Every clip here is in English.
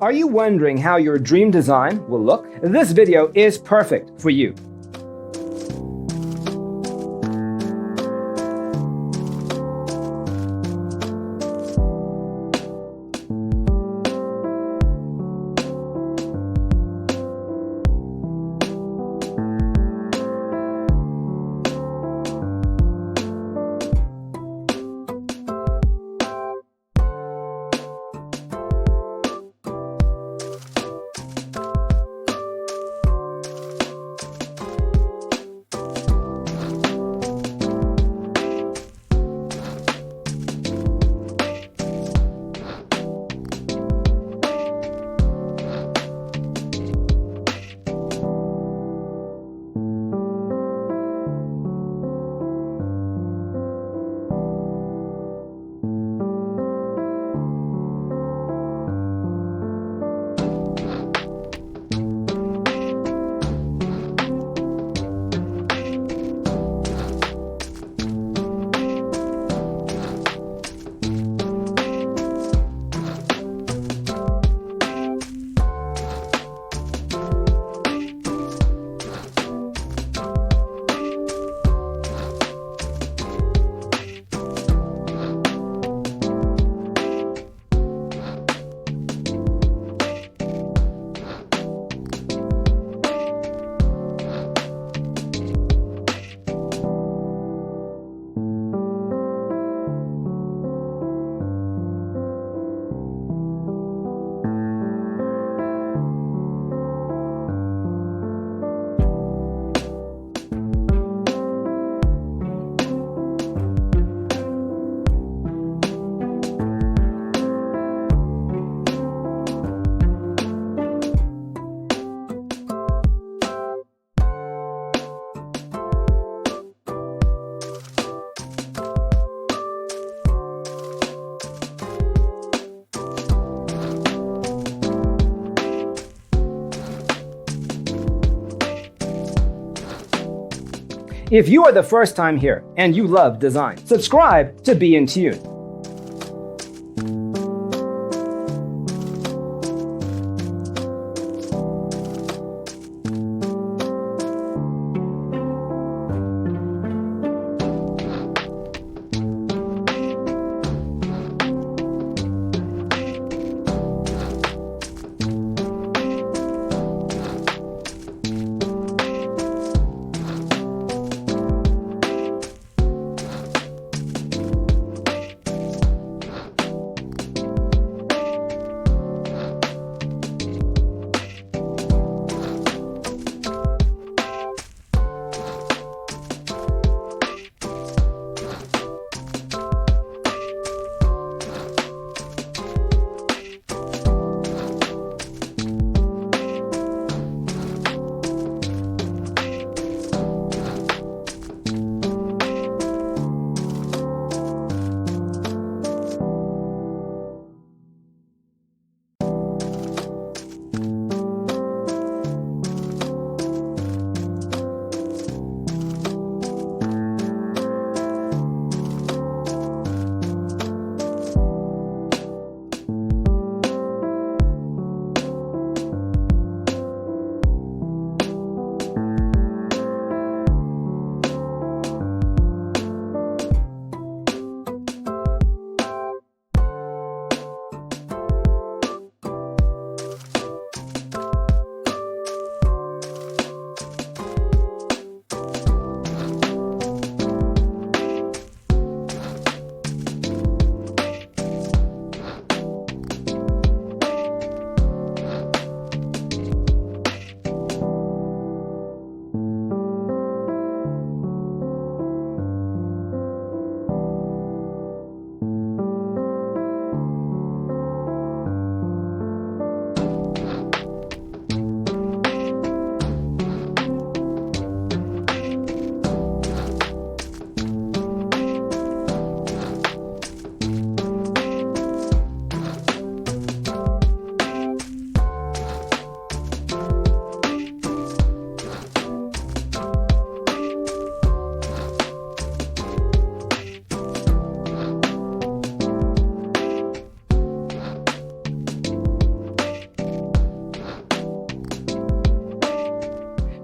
Are you wondering how your dream design will look? This video is perfect for you. If you are the first time here and you love design, subscribe to Be in Tune.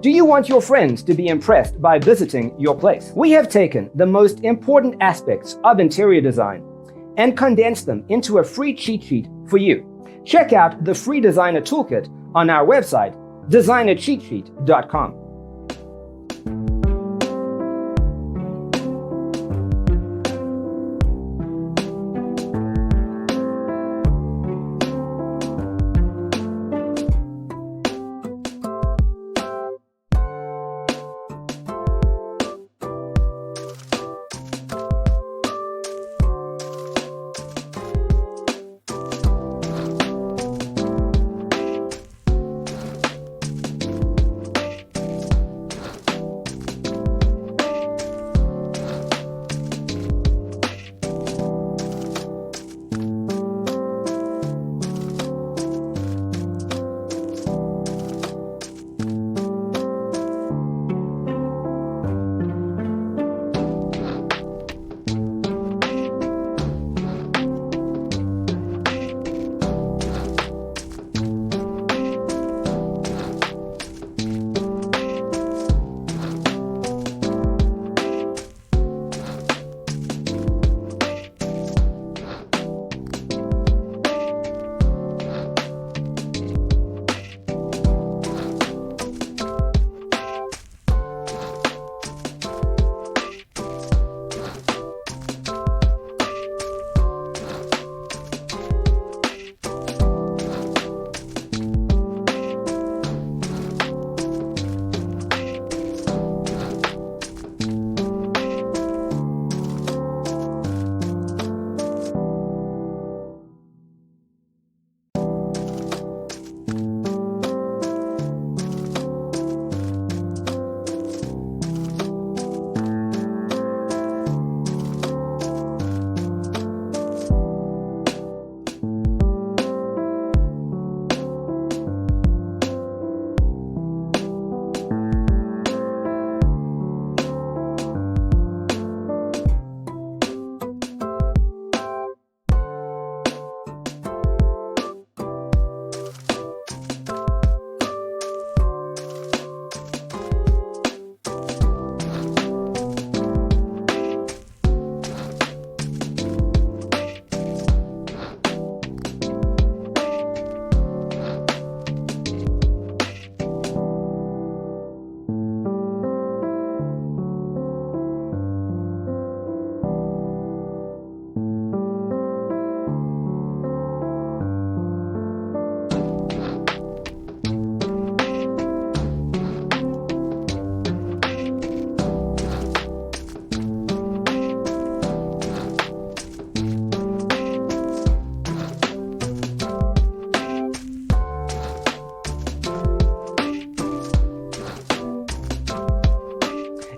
Do you want your friends to be impressed by visiting your place? We have taken the most important aspects of interior design and condensed them into a free cheat sheet for you. Check out the free designer toolkit on our website, designercheatsheet.com.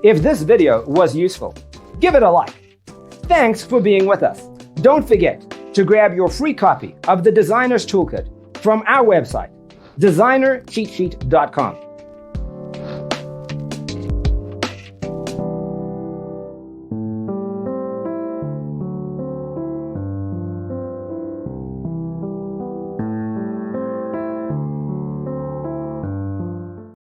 If this video was useful, give it a like. Thanks for being with us. Don't forget to grab your free copy of the Designer's Toolkit from our website, designercheatsheet.com.